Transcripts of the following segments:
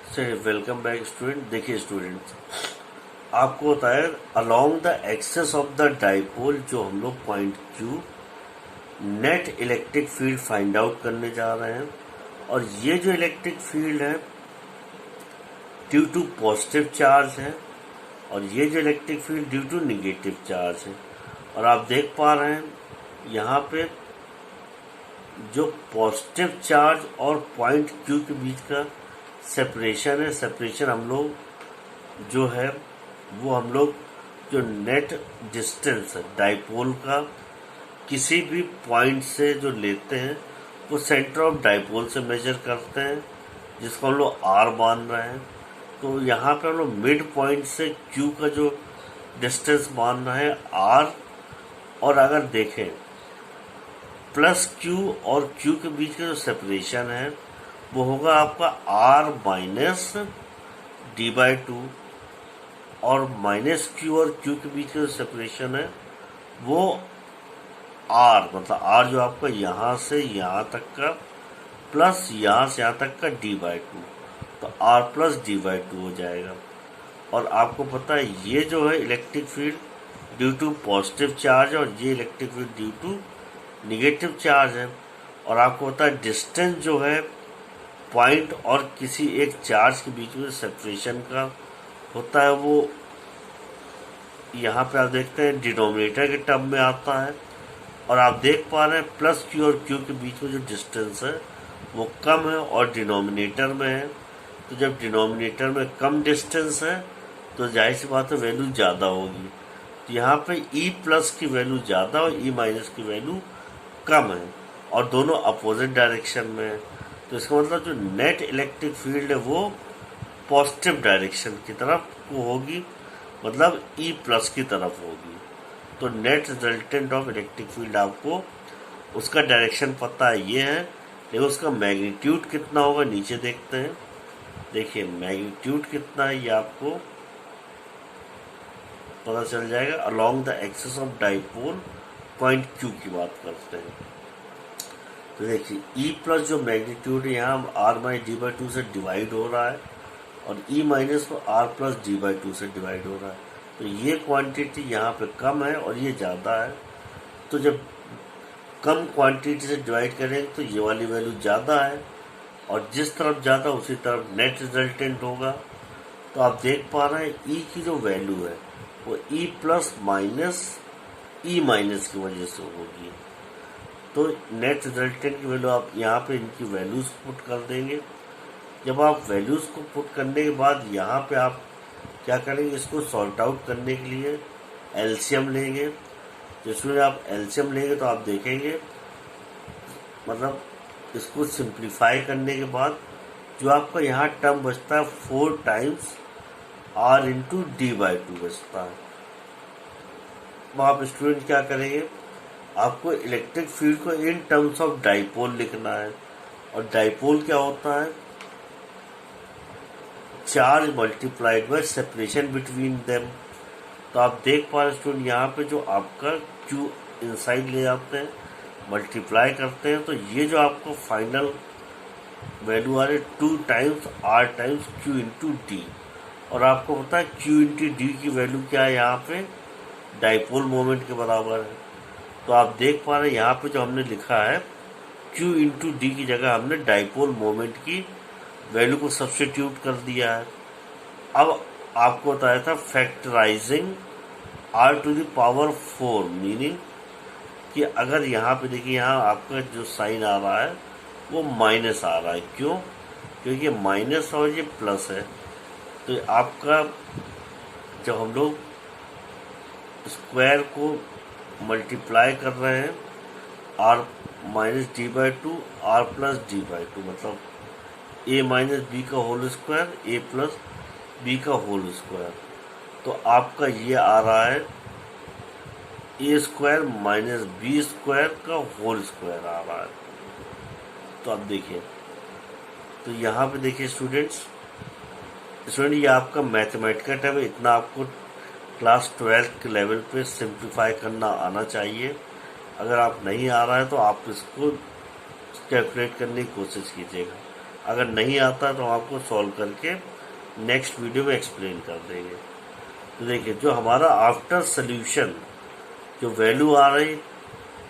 से welcome back student. देखिए student, आपको बताया along the axis of the dipole जो हम लोग point Q net electric field find out करने जा रहे हैं। और ये जो इलेक्ट्रिक फील्ड है ड्यू टू पॉजिटिव चार्ज है और ये जो electric field due to negative charge है। और आप देख पा रहे हैं यहाँ पे जो पॉजिटिव चार्ज और पॉइंट क्यू के बीच का सेपरेशन है, सेपरेशन हम लोग जो है वो हम लोग जो नेट डिस्टेंस है डाइपोल का किसी भी पॉइंट से जो लेते हैं वो सेंटर ऑफ डाइपोल से मेजर करते हैं, जिसको हम लोग आर मान रहे हैं। तो यहाँ पे हम लोग मिड पॉइंट से क्यू का जो डिस्टेंस मान रहे हैं आर। और अगर देखें प्लस क्यू और क्यू के बीच का जो सेपरेशन है वो होगा आपका R minus D by two. और माइनस क्यू और क्यू के बीच का जो सेपरेशन है वो आर, मतलब आर जो आपका यहाँ से यहाँ तक का प्लस यहाँ से यहाँ तक का डी बाई टू, तो R plus D by two हो जाएगा। और आपको पता है ये जो है electric field due to positive charge और ये electric field due to negative charge है। और आपको पता है डिस्टेंस जो है पॉइंट और किसी एक चार्ज के बीच में सेपरेशन का होता है वो यहाँ पे आप देखते हैं डिनोमिनेटर के टर्म में आता है। और आप देख पा रहे हैं प्लस क्यू और क्यू के बीच में जो डिस्टेंस है वो कम है और डिनोमिनेटर में है। तो जब डिनोमिनेटर में कम डिस्टेंस है तो जाहिर सी बात है वैल्यू ज़्यादा होगी। तो यहाँ पे ई प्लस की वैल्यू ज़्यादा और ई माइनस की वैल्यू कम है और दोनों अपोजिट डायरेक्शन में है। तो इसका मतलब जो नेट इलेक्ट्रिक फील्ड है वो पॉजिटिव डायरेक्शन की तरफ को होगी, मतलब ई प्लस की तरफ होगी। तो net resultant of electric field आपको उसका डायरेक्शन पता है ये है, लेकिन उसका मैग्नीट्यूड कितना होगा नीचे देखते हैं। देखिए मैग्नीट्यूड कितना है ये आपको पता चल जाएगा। Along the axis of dipole point Q की बात करते हैं तो देखिए ई प्लस जो मैग्नीट्यूड है यहाँ R minus D by two से डिवाइड हो रहा है और ई माइनस को R plus D by two से डिवाइड हो रहा है। तो ये क्वांटिटी यहाँ पे कम है और ये ज़्यादा है। तो जब कम क्वांटिटी से डिवाइड करेंगे तो ये वाली वैल्यू ज़्यादा है और जिस तरफ ज़्यादा उसी तरफ नेट रिजल्टेंट होगा। तो आप देख पा रहे हैं ई की जो वैल्यू है वो E plus minus E minus की वजह से होगी। तो नेट रिजल्टेंट की वैल्यू आप यहाँ पे इनकी वैल्यूज पुट कर देंगे। जब आप वैल्यूज को पुट करने के बाद यहाँ पे आप क्या करेंगे, इसको सॉर्ट आउट करने के लिए एलसीएम लेंगे। जिसमें आप एलसीएम लेंगे तो आप देखेंगे मतलब इसको सिंप्लीफाई करने के बाद जो आपका यहाँ टर्म बचता है 4 times R into D by two बचता है। तो आप स्टूडेंट क्या करेंगे, आपको इलेक्ट्रिक फील्ड को इन टर्म्स ऑफ डाइपोल लिखना है। और डाइपोल क्या होता है, charge multiplied by separation between them. तो आप देख पा रहे स्टूडेंट यहाँ पे जो आपका क्यू इनसाइड ले जाते हैं मल्टीप्लाई करते हैं तो ये जो आपको फाइनल वैल्यू आ रही है 2 times R times Q into D. और आपको पता है क्यू इंटू डी की वैल्यू क्या है, यहाँ पे डाइपोल मोमेंट के बराबर है। तो आप देख पा रहे हैं यहाँ पे जो हमने लिखा है क्यू इंटू डी की जगह हमने डाइपोल मोमेंट की वैल्यू को सब्स्टिट्यूट कर दिया है। अब आपको बताया था factorising R to the power 4, meaning कि अगर यहाँ पे देखिए यहाँ आपका जो साइन आ रहा है वो माइनस आ रहा है। क्यों? क्योंकि ये माइनस और ये प्लस है। तो आपका जब हम लोग स्क्वायर को मल्टीप्लाई कर रहे हैं R minus D by two R plus D by two, मतलब ए माइनस बी का whole square A plus B का होल स्क्वायर। तो आपका ये आ रहा है A square minus B square का होल स्क्वायर आ रहा है। तो आप देखिए, तो यहाँ पे देखिए स्टूडेंट ये आपका मैथमेटिकल टर्म है। इतना आपको क्लास 12 के लेवल पे सिंप्लीफाई करना आना चाहिए। अगर आप नहीं आ रहा है तो आप इसको कैलकुलेट करने की कोशिश कीजिएगा। अगर नहीं आता तो हम आपको सॉल्व करके नेक्स्ट वीडियो में एक्सप्लेन कर देंगे। तो देखिए, जो हमारा आफ्टर सोल्यूशन जो वैल्यू आ रही,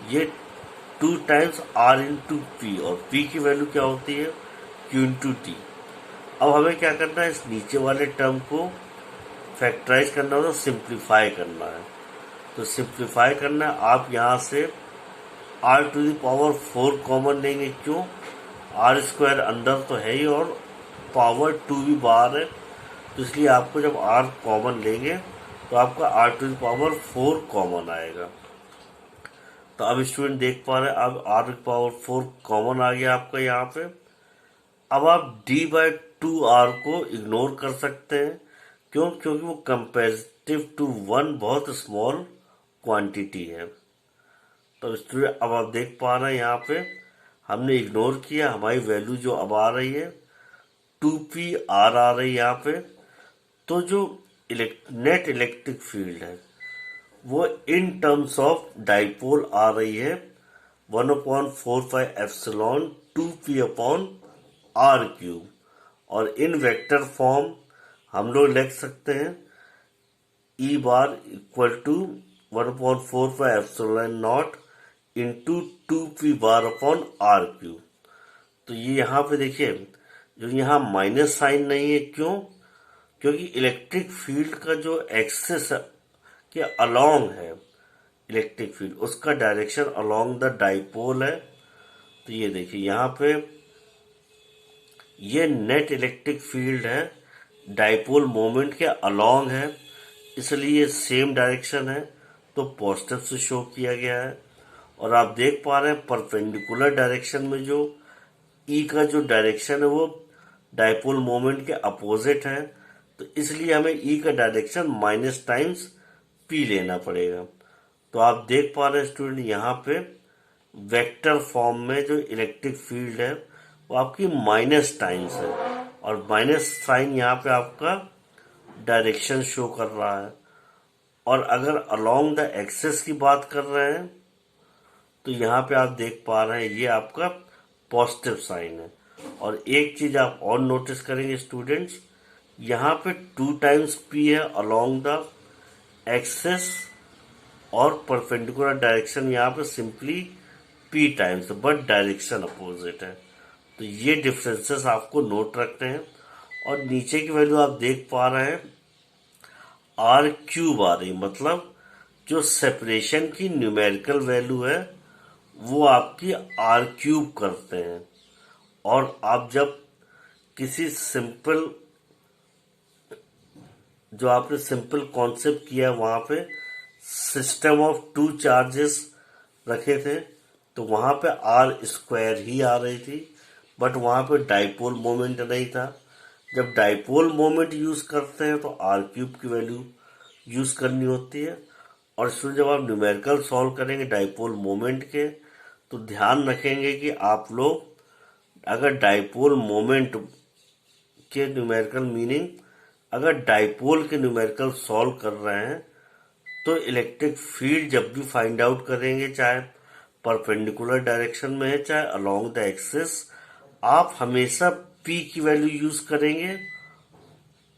ये 2 टाइम्स आर इंटू पी, और पी की वैल्यू क्या होती है, क्यू इंटू टी। अब हमें क्या करना है, इस नीचे वाले टर्म को फैक्टराइज करना है, तो सिंप्लीफाई करना है। तो सिंप्लीफाई करना है, आप यहाँ से R to the power 4 common लेंगे। क्यों, आर स्क्वायर अंदर तो है ही और पावर 2 भी बाहर है, तो इसलिए आपको जब आर कॉमन लेंगे तो आपका r to the power 4 common आएगा। तो अब स्टूडेंट देख पा रहे हैं, अब r to the power 4 common आ गया आपका यहाँ पे। अब आप डी बाई 2r को इग्नोर कर सकते हैं। क्यों, क्योंकि वो कंपेरेटिव टू 1 बहुत स्मॉल क्वांटिटी है। तो स्टूडेंट अब आप देख पा रहे हैं यहाँ पे हमने इग्नोर किया, हमारी वैल्यू जो अब आ रही है 2pr आ रही है यहाँ पे। तो जो नेट इलेक्ट्रिक फील्ड है वो इन टर्म्स ऑफ डाइपोल आ रही है 1/4πε 2p/r³। और इन वेक्टर फॉर्म हम लोग लिख सकते हैं E bar equal to 1/4πε0 into 2p/r³। तो ये यहाँ पे देखिए, जो यहाँ माइनस साइन नहीं है, क्यों, क्योंकि इलेक्ट्रिक फील्ड का जो एक्सिस के अलोंग है, इलेक्ट्रिक फील्ड उसका डायरेक्शन अलोंग द डाइपोल है। तो ये देखिए यहाँ पे ये नेट इलेक्ट्रिक फील्ड है, डाइपोल मोमेंट के अलोंग है, इसलिए सेम डायरेक्शन है, तो पॉजिटिव से शो किया गया है। और आप देख पा रहे हैं परपेंडिकुलर डायरेक्शन में जो ई का जो डायरेक्शन है वो डाइपोल मोमेंट के अपोजिट है, तो इसलिए हमें ई का डायरेक्शन माइनस टाइम्स पी लेना पड़ेगा। तो आप देख पा रहे हैं स्टूडेंट यहाँ पे वेक्टर फॉर्म में जो इलेक्ट्रिक फील्ड है वो आपकी माइनस टाइम्स है, और माइनस साइन यहाँ पे आपका डायरेक्शन शो कर रहा है। और अगर अलोंग द एक्सिस की बात कर रहे हैं तो यहाँ पे आप देख पा रहे हैं ये आपका पॉजिटिव साइन है। और एक चीज आप और नोटिस करेंगे स्टूडेंट्स, यहाँ पे 2 टाइम्स पी है अलोंग द एक्सिस, और परपेंडिकुलर डायरेक्शन यहाँ पे simply P times, but direction opposite है। तो ये डिफरेंसेस आपको नोट रखते हैं। और नीचे की वैल्यू आप देख पा रहे हैं r³ आ रही, मतलब जो सेपरेशन की न्यूमेरिकल वैल्यू है वो आपकी r³ करते हैं। और आप जब किसी सिंपल, जो आपने सिंपल कॉन्सेप्ट किया वहां पे सिस्टम ऑफ 2 चार्जेस रखे थे, तो वहां पे आर स्क्वायर ही आ रही थी, बट वहां पे डाइपोल मोमेंट नहीं था। जब डाइपोल मोमेंट यूज करते हैं तो r³ की वैल्यू यूज करनी होती है। और इसमें जब आप न्यूमेरिकल सॉल्व करेंगे डाइपोल मोमेंट के, तो ध्यान रखेंगे कि आप लोग अगर डाइपोल मोमेंट के न्यूमेरिकल मीनिंग, अगर डाइपोल के न्यूमेरिकल सॉल्व कर रहे हैं तो इलेक्ट्रिक फील्ड जब भी फाइंड आउट करेंगे, चाहे परपेंडिकुलर डायरेक्शन में है चाहे अलोंग द एक्सिस, आप हमेशा पी की वैल्यू यूज करेंगे,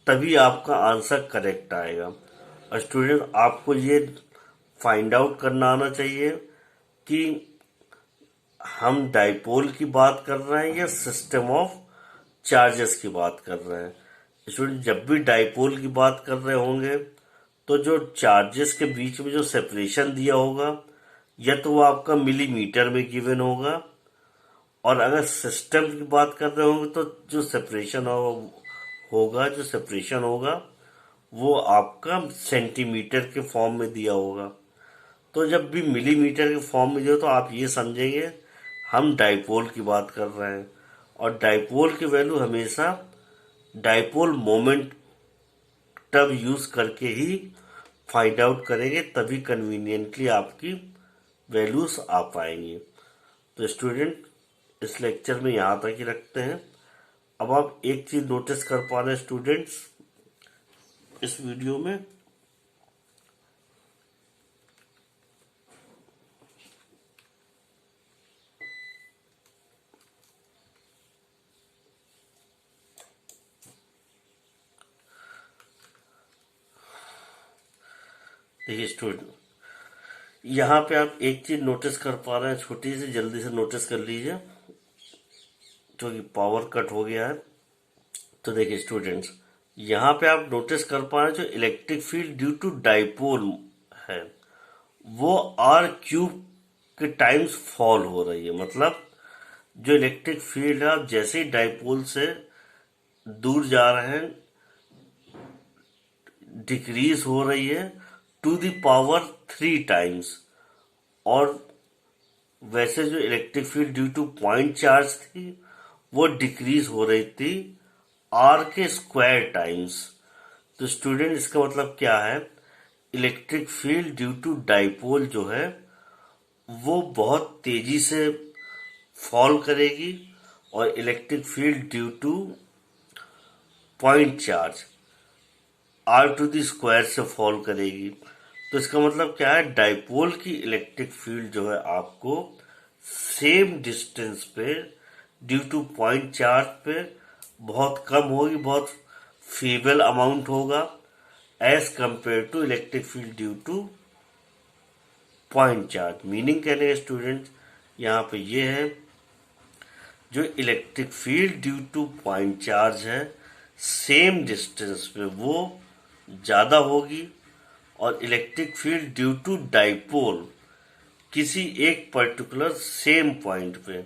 तभी आपका आंसर करेक्ट आएगा। और स्टूडेंट आपको ये फाइंड आउट करना आना चाहिए कि हम डाइपोल की बात कर रहे हैं या सिस्टम ऑफ चार्जेस की बात कर रहे हैं। स्टूडेंट जब भी डाइपोल की बात कर रहे होंगे तो जो चार्जेस के बीच में जो सेपरेशन दिया होगा या तो वो आपका मिलीमीटर में गिवन होगा, और अगर सिस्टम की बात कर रहे होंगे तो जो सेपरेशन होगा जो सेपरेशन होगा वो आपका सेंटीमीटर के फॉर्म में दिया होगा। तो जब भी मिलीमीटर के फॉर्म में दिया तो आप ये समझेंगे हम डाइपोल की बात कर रहे हैं। और डाइपोल की वैल्यू हमेशा डाइपोल मोमेंट टर्म यूज करके ही फाइंड आउट करेंगे, तभी कन्वीनियंटली आपकी वैल्यूज आ पाएंगी। तो स्टूडेंट इस लेक्चर में यहाँ तक ही रखते हैं। अब आप एक चीज नोटिस कर पा रहे हैं स्टूडेंट्स इस वीडियो में, देखिए स्टूडेंट, यहाँ पे आप एक चीज नोटिस कर पा रहे हैं, छोटी सी, जल्दी से नोटिस कर लीजिए, क्योंकि पावर कट हो गया है। तो देखिए स्टूडेंट्स, यहाँ पे आप नोटिस कर पा रहे हैं जो electric field due to dipole है वो आर क्यूब के टाइम्स फॉल हो रही है। मतलब जो इलेक्ट्रिक फील्ड है, आप जैसे ही डाइपोल से दूर जा रहे हैं डिक्रीज हो रही है टू द पावर 3 टाइम्स। और वैसे जो electric field due to point charge थी वो डिक्रीज हो रही थी आर के स्क्वायर टाइम्स। तो स्टूडेंट, इसका मतलब क्या है, electric field due to dipole जो है वो बहुत तेजी से फॉल करेगी और electric field due to point charge R to the square से फॉल करेगी। तो इसका मतलब क्या है, डाइपोल की इलेक्ट्रिक फील्ड जो है आपको सेम डिस्टेंस पे ड्यू टू पॉइंट चार्ज पे बहुत कम होगी, बहुत फीबल अमाउंट होगा as compare to electric field due to point charge. Meaning कहने के स्टूडेंट यहाँ पे ये है, जो electric field due to point charge है सेम डिस्टेंस पे वो ज्यादा होगी, और electric field due to dipole किसी एक पर्टिकुलर सेम पॉइंट पे,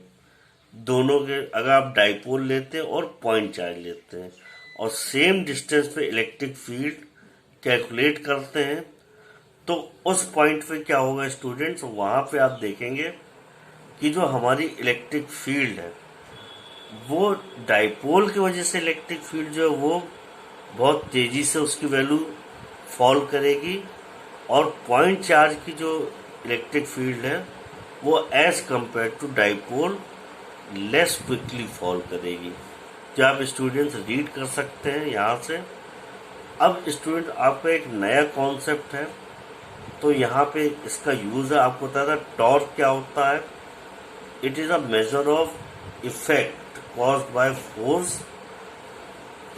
दोनों के अगर आप डाइपोल लेते हैं और पॉइंट चार्ज लेते हैं और सेम डिस्टेंस पे इलेक्ट्रिक फील्ड कैलकुलेट करते हैं, तो उस पॉइंट पे क्या होगा स्टूडेंट्स, वहां पे आप देखेंगे कि जो हमारी इलेक्ट्रिक फील्ड है वो डाइपोल की वजह से इलेक्ट्रिक फील्ड जो है वो बहुत तेजी से उसकी वैल्यू फॉल करेगी, और पॉइंट चार्ज की जो इलेक्ट्रिक फील्ड है वो as compare to dipole less quickly fall करेगी। जो आप स्टूडेंट्स रीड कर सकते हैं यहाँ से। अब स्टूडेंट, आपका एक नया कॉन्सेप्ट है, तो यहाँ पे इसका यूज है। आपको पता था टॉर्क क्या होता है, it is a measure of effect caused by force,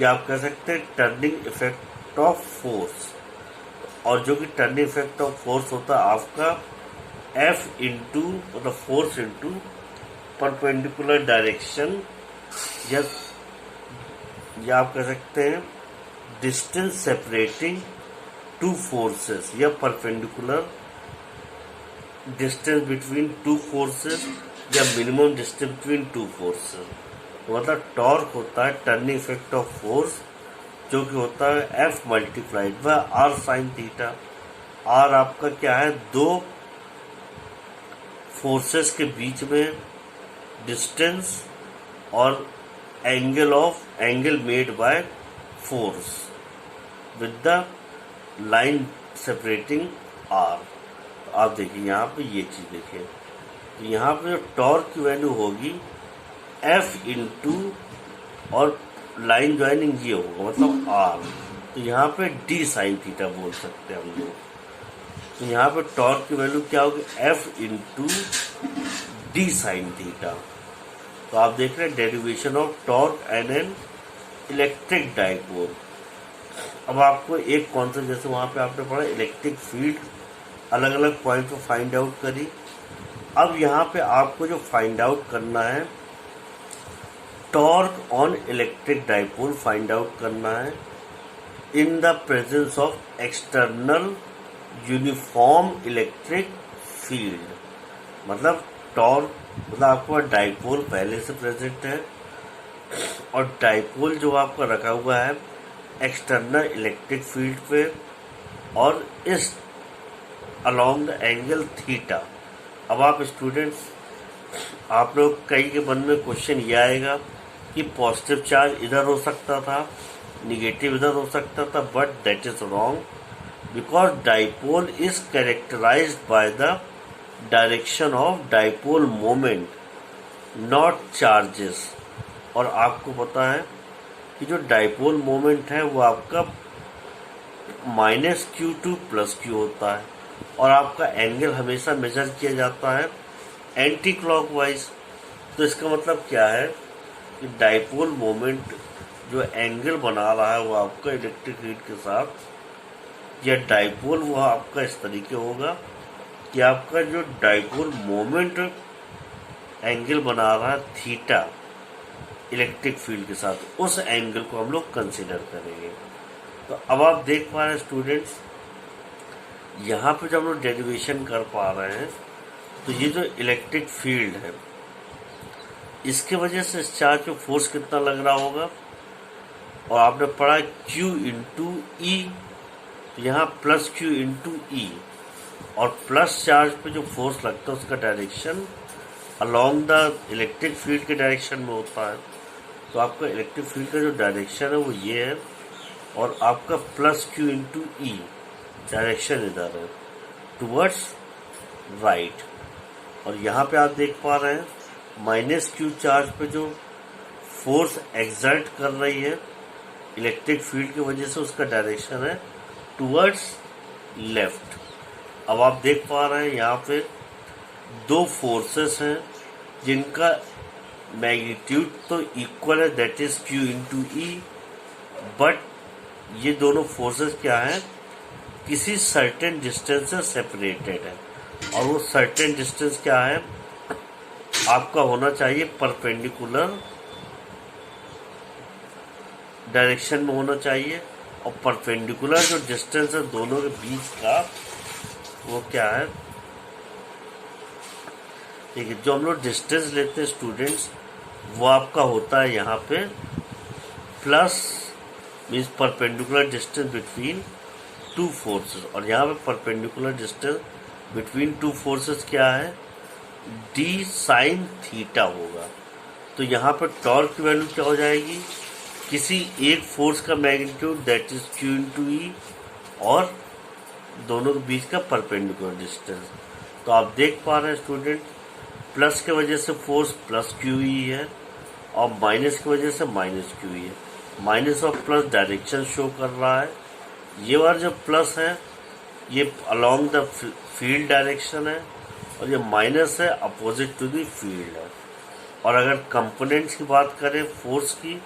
या आप कह सकते हैं टर्निंग इफेक्ट ऑफ फोर्स। और जो कि टर्निंग इफेक्ट ऑफ फोर्स होता है आपका एफ इंटू मतलब फोर्स इंटू परपेंडिकुलर डायरेक्शन, या आप कह सकते हैं डिस्टेंस सेपरेटिंग टू फोर्सेस, या perpendicular distance between two forces, या minimum distance between two forces. मतलब टॉर्क होता है टर्निंग इफेक्ट ऑफ फोर्स, जो कि होता है F multiplied by R sine theta. R आपका क्या है, दो फोर्सेस के बीच में डिस्टेंस और angle made by force with the line separating R. तो आप देखिए यहाँ पे ये चीज देखिए, तो यहाँ पे जो टॉर्क की वैल्यू होगी एफ इंटू और लाइन ज्वाइनिंग ये होगा मतलब आर, तो यहाँ पे डी साइन थीटा बोल सकते हैं हम लोग। तो यहाँ पे टॉर्क की वैल्यू क्या होगी, F into D sine theta. तो आप देख रहे हैं derivation of torque and an electric dipole. अब आपको एक कॉन्सेप्ट, जैसे वहां पे आपने पढ़ा इलेक्ट्रिक फील्ड अलग अलग पॉइंट पे फाइंड आउट करी, अब यहाँ पे आपको जो फाइंड आउट करना है torque on electric dipole find out करना है in the presence of external uniform electric field. मतलब टॉर्क मतलब आपका डाइपोल पहले से प्रेजेंट है और डाइपोल जो आपका रखा हुआ है एक्सटर्नल इलेक्ट्रिक फील्ड पे, और इस अलोंग द एंगल थीटा। अब आप स्टूडेंट्स, आप लोग कई के मन में क्वेश्चन ये आएगा कि पॉजिटिव चार्ज इधर हो सकता था, निगेटिव इधर हो सकता था, but that is wrong because dipole is characterized by the direction of dipole moment not charges. और आपको पता है कि जो डाइपोल मोमेंट है वो आपका -q2 + q होता है, और आपका एंगल हमेशा मेजर किया जाता है एंटी क्लॉकवाइज। तो इसका मतलब क्या है कि डाइपोल मोमेंट जो एंगल बना रहा है वो आपका इलेक्ट्रिक फील्ड के साथ या डाइपोल, वो आपका इस तरीके होगा कि आपका जो डाइपोल मोमेंट एंगल बना रहा है थीटा इलेक्ट्रिक फील्ड के साथ, उस एंगल को हम लोग कंसिडर करेंगे। तो अब आप देख पा रहे हैं स्टूडेंट्स, यहाँ पे जब हम लोग डेरिवेशन कर पा रहे हैं तो ये जो इलेक्ट्रिक फील्ड है इसके वजह से इस चार्ज पे फोर्स कितना लग रहा होगा, और आपने पढ़ा Q इंटू ई, यहाँ प्लस Q इंटू ई, और प्लस चार्ज पे जो फोर्स लगता है उसका direction along the electric field के डायरेक्शन में होता है। तो आपका इलेक्ट्रिक फील्ड का जो डायरेक्शन है वो ये है, और आपका प्लस Q इंटू ई डायरेक्शन इधर है टुवर्ड्स राइट। और यहाँ पे आप देख पा रहे हैं माइनस Q चार्ज पे जो फोर्स एक्सर्ट कर रही है इलेक्ट्रिक फील्ड की वजह से, उसका डायरेक्शन है टुवर्ड्स लेफ्ट। अब आप देख पा रहे हैं यहाँ पे दो फोर्सेस हैं जिनका मैग्नीट्यूड तो इक्वल है, that is Q into E, but ये दोनों फोर्सेस क्या हैं, किसी सर्टेन डिस्टेंस से सेपरेटेड है, और वो सर्टेन डिस्टेंस क्या है, आपका होना चाहिए परपेंडिकुलर डायरेक्शन में होना चाहिए, और परपेंडिकुलर जो डिस्टेंस है दोनों के बीच का वो क्या है, ठीक है। जो हम लोग डिस्टेंस लेते हैं स्टूडेंट्स वो आपका होता है यहाँ पे plus means perpendicular distance between two forces, और यहाँ पे perpendicular distance between two forces क्या है, डी साइन थीटा होगा। तो यहाँ पर टॉर्क की वैल्यू क्या हो जाएगी, किसी एक फोर्स का magnitude that is Q into e, और दोनों के बीच का परपेंडिकुलर डिस्टेंस। तो आप देख पा रहे हैं स्टूडेंट, प्लस के वजह से फोर्स प्लस Q ई है, और माइनस की वजह से माइनस Q ई है। माइनस और प्लस डायरेक्शन शो कर रहा है, ये वाला जो प्लस है ये अलोंग द फील्ड डायरेक्शन है, और ये माइनस है अपोजिट टू द फील्ड है। और अगर कंपोनेंट्स की बात करें फोर्स की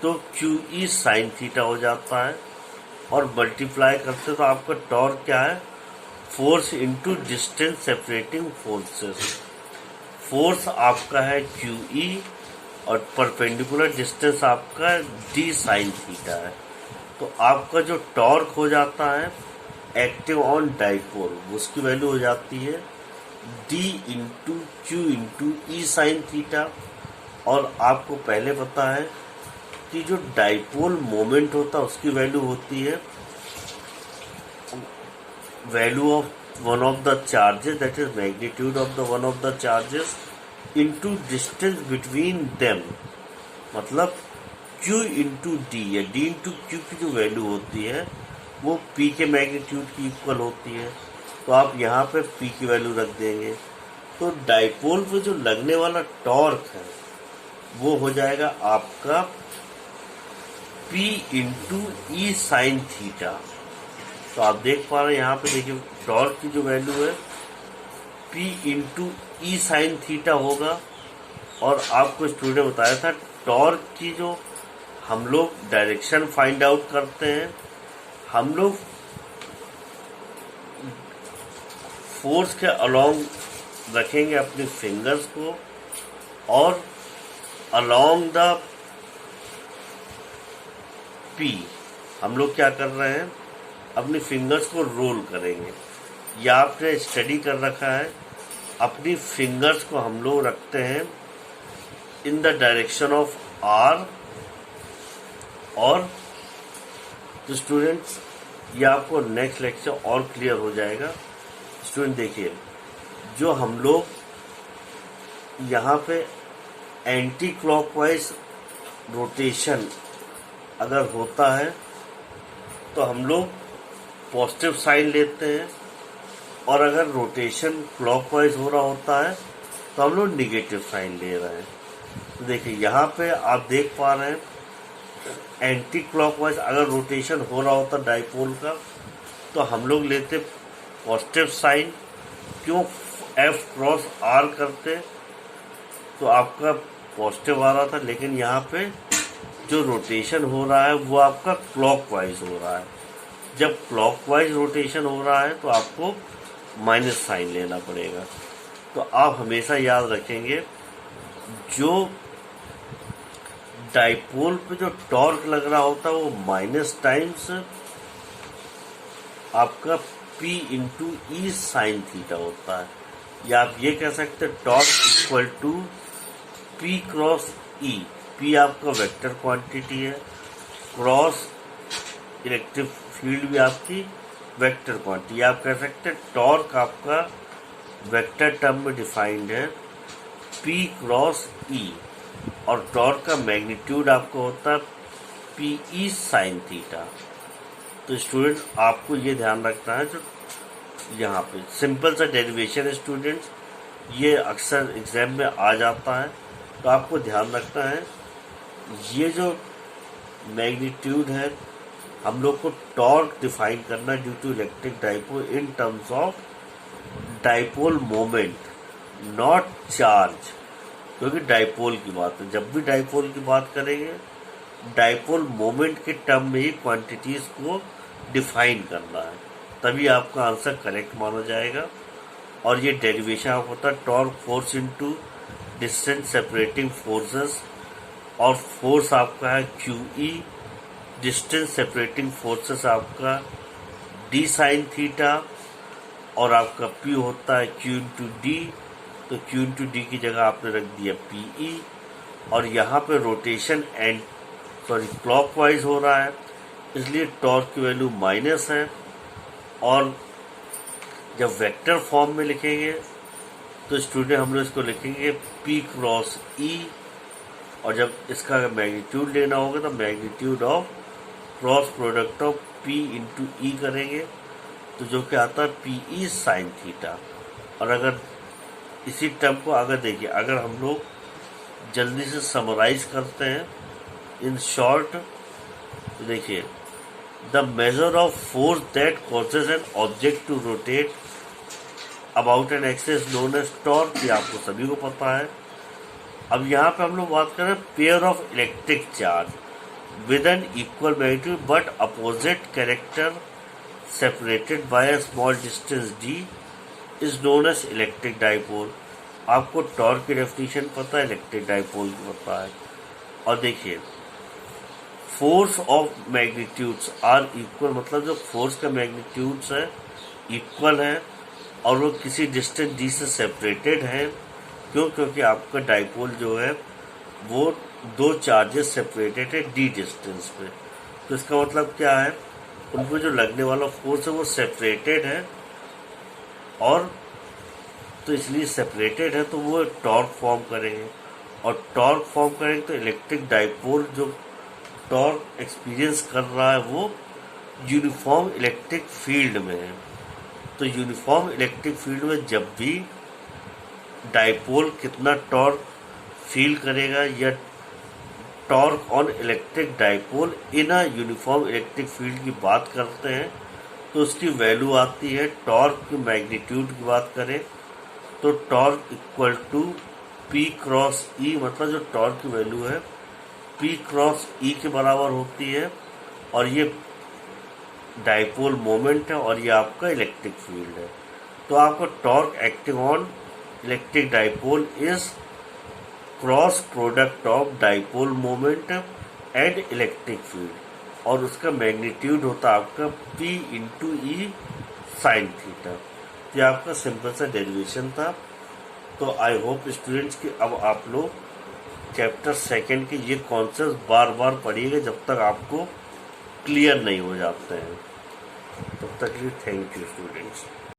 तो Q ई साइन थीटा हो जाता है, और मल्टीप्लाई करते तो आपका टॉर्क क्या है, force into distance separating forces. Force आपका है Q ई, और परपेंडिकुलर डिस्टेंस आपका डी साइन थीटा है। तो आपका जो टॉर्क हो जाता है एक्टिव ऑन डाइपोल, उसकी वैल्यू हो जाती है D into Q into E sine theta. और आपको पहले पता है कि जो डाइपोल मोमेंट होता है उसकी वैल्यू होती है value of one of the charges, that is magnitude of the one of the charges into distance between them, मतलब Q इंटू डी या D इंटू Q की जो वैल्यू होती है वो P के मैग्नीट्यूड की इक्वल होती है। तो आप यहाँ पे P की वैल्यू रख देंगे, तो डाइपोल पे जो लगने वाला टॉर्क है वो हो जाएगा आपका P into E sine theta. तो आप देख पा रहे हैं यहाँ पे देखिए टॉर्क की जो वैल्यू है P into E sine theta होगा। और आपको स्टूडेंट बताया था टॉर्क की जो हम लोग डायरेक्शन फाइंड आउट करते हैं, हम लोग फोर्स के अलोंग रखेंगे अपनी फिंगर्स को, और अलोंग द P हम लोग क्या कर रहे हैं, अपनी फिंगर्स को रोल करेंगे। या आपने स्टडी कर रखा है, अपनी फिंगर्स को हम लोग रखते हैं in the direction of R, और तो स्टूडेंट्स ये आपको नेक्स्ट लेक्चर और क्लियर हो जाएगा। स्टूडेंट देखिए, जो हम लोग यहाँ पे एंटी क्लॉकवाइज रोटेशन अगर होता है तो हम लोग पॉजिटिव साइन लेते हैं, और अगर रोटेशन क्लॉकवाइज हो रहा होता है तो हम लोग निगेटिव साइन ले रहे हैं। तो देखिए यहाँ पे आप देख पा रहे हैं एंटी क्लॉकवाइज अगर रोटेशन हो रहा होता डाइपोल का तो हम लोग लेते पॉजिटिव साइन, क्यों F क्रॉस R करते तो आपका पॉजिटिव आ रहा था, लेकिन यहाँ पे जो रोटेशन हो रहा है वो आपका क्लॉकवाइज हो रहा है। जब क्लॉकवाइज रोटेशन हो रहा है तो आपको माइनस साइन लेना पड़ेगा। तो आप हमेशा याद रखेंगे जो डाइपोल पे जो टॉर्क लग रहा होता है वो माइनस टाइम्स आपका P into E sine theta होता है, या आप ये कह सकते हैं torque equal to P cross E। P आपका वेक्टर क्वांटिटी है, क्रॉस इलेक्ट्रिक फील्ड भी आपकी वेक्टर क्वांटिटी। आप कह सकते हैं टॉर्क आपका वेक्टर टर्म में डिफाइंड है P क्रॉस E, और टॉर्क का मैग्नीट्यूड आपको होता है PE साइन थीटा। तो स्टूडेंट आपको ये ध्यान रखना है, जो यहाँ पे सिंपल सा डेरिवेशन है स्टूडेंट्स, ये अक्सर एग्जाम में आ जाता है। तो आपको ध्यान रखना है ये जो मैग्नीट्यूड है हम लोग को टॉर्क डिफाइन करना due to electric dipole in terms of dipole moment, not charge. क्योंकि डाइपोल की बात है, जब भी डाइपोल की बात करेंगे डाइपोल मोमेंट के टर्म में ही क्वांटिटीज को डिफाइन करना है, तभी आपका आंसर करेक्ट माना जाएगा। और ये डेरिवेशन आपको होता है torque force into distance separating forces, और फोर्स आपका है QE, डिस्टेंस सेपरेटिंग फोर्सेस आपका D साइन थीटा, और आपका P होता है Q इंटू डी। तो Q इंटू डी की जगह आपने रख दिया PE, और यहाँ पे रोटेशन क्लॉकवाइज हो रहा है, इसलिए टॉर्क की वैल्यू माइनस है। और जब वेक्टर फॉर्म में लिखेंगे तो स्टूडेंट हम लोग इसको लिखेंगे P क्रॉस E, और जब इसका मैग्नीट्यूड लेना होगा तो magnitude of cross product of P into E करेंगे, तो जो कि आता है PE साइन थीटा। और अगर इसी टर्म को अगर देखिए, अगर हम लोग जल्दी से समराइज करते हैं इन शॉर्ट, तो देखिए the measure of force that causes an object to rotate about an axis known as torque, ये आपको सभी को पता है। अब यहाँ पे हम लोग बात कर रहे हैं pair of electric charge with an equal magnitude but opposite character separated by a small distance d is known as electric dipole. आपको टॉर्क की डेफिनेशन पता है, इलेक्ट्रिक डाइपोल की पता है। और देखिए force of magnitudes are equal, मतलब जो फोर्स का मैग्नीट्यूड्स है इक्वल है और वो किसी डिस्टेंस d से सेपरेटेड है। क्यों? क्योंकि आपका डाइपोल जो है वो दो चार्जेस सेपरेटेड है d डिस्टेंस पे। तो इसका मतलब क्या है, उन पर जो लगने वाला फोर्स है वो सेपरेटेड है, और तो इसलिए सेपरेटेड है तो वो टॉर्क फॉर्म करेंगे, और टॉर्क फॉर्म करेंगे तो इलेक्ट्रिक डाइपोल जो टॉर्क एक्सपीरियंस कर रहा है वो यूनिफॉर्म इलेक्ट्रिक फील्ड में है। तो यूनिफॉर्म इलेक्ट्रिक फील्ड में जब भी डाइपोल कितना टॉर्क फील करेगा, या torque on electric dipole in a uniform electric field की बात करते हैं, तो उसकी वैल्यू आती है टॉर्क की मैग्नीट्यूड की बात करें तो torque equal to P cross E, मतलब जो टॉर्क की वैल्यू है P क्रॉस E के बराबर होती है, और ये डाइपोल मोमेंट है और ये आपका इलेक्ट्रिक फील्ड है। तो आपका torque acting on electric dipole is cross product of dipole moment and electric field, और उसका मैग्नीट्यूड होता है आपका P into E sine theta. ये आपका सिंपल सा डेरिवेशन था। तो आई होप स्टूडेंट्स कि अब आप लोग चैप्टर 2 के ये कॉन्सेप्ट बार बार पढ़िएगा जब तक आपको क्लियर नहीं हो जाते हैं। तब तक के लिए थैंक यू स्टूडेंट्स।